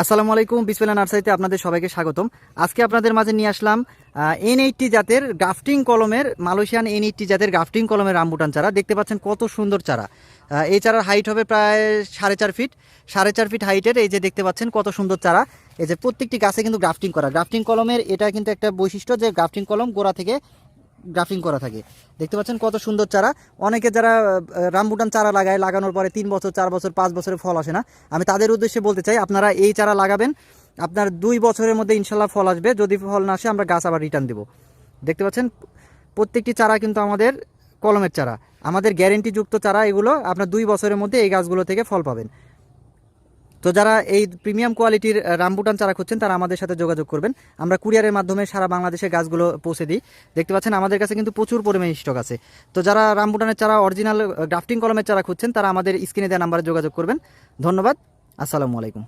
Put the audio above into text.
আসসালামু আলাইকুম, বিসমিল্লাহ নার্সারিতে আপনাদের সবাইকে স্বাগতম। আজকে আপনাদের মাঝে নিয়ে আসলাম N80 জাতের গ্রাফটিং কলমের মালয়েশিয়ান N80 জাতের গ্রাফটিং কলমের রামবুটান চারা। দেখতে পাচ্ছেন কত সুন্দর চারা। এই চারার হাইট হবে প্রায় 4.5 ফিট, 4.5 ফিট হাইটের। এই যে দেখতে পাচ্ছেন কত সুন্দর চারা। এই যে প্রত্যেকটি গাছে কিন্তু গ্রাফটিং করা। গ্রাফটিং কলমের এটা কিন্তু একটা বৈশিষ্ট্য যে গ্রাফটিং কলম গোড়া থেকে গ্রাফটিং করা থাকে। দেখতে পাচ্ছেন কত সুন্দর চারা। অনেকে যারা রামবুটান চারা লাগায়, লাগানোর পরে 3 বছর 4 বছর 5 বছরে ফল আসে না, আমি তাদের উদ্দেশ্যে বলতে চাই আপনারা এই চারা লাগাবেন, আপনার 2 বছরের মধ্যে ইনশাল্লাহ ফল আসবে। যদি ফল না আসে আমরা গাছ আবার রিটার্ন দেবো। দেখতে পাচ্ছেন প্রত্যেকটি চারা কিন্তু আমাদের কলমের চারা, আমাদের গ্যারেন্টিযুক্ত চারা। এগুলো আপনার 2 বছরের মধ্যে এই গাছগুলো থেকে ফল পাবেন। তো যারা এই প্রিমিয়াম কোয়ালিটির রামবুটান চারা খুঁজছেন তারা আমাদের সাথে যোগাযোগ করবেন। আমরা কুরিয়ারের মাধ্যমে সারা বাংলাদেশে গাছগুলো পৌঁছে দিই। দেখতে পাচ্ছেন আমাদের কাছে কিন্তু প্রচুর পরিমাণে স্টক আছে। তো যারা রামবুটানের চারা অরিজিনাল গ্রাফটিং কলমের চারা খুঁজছেন তারা আমাদের স্ক্রিনে দেওয়া নাম্বারে যোগাযোগ করবেন। ধন্যবাদ। আসসালামু আলাইকুম।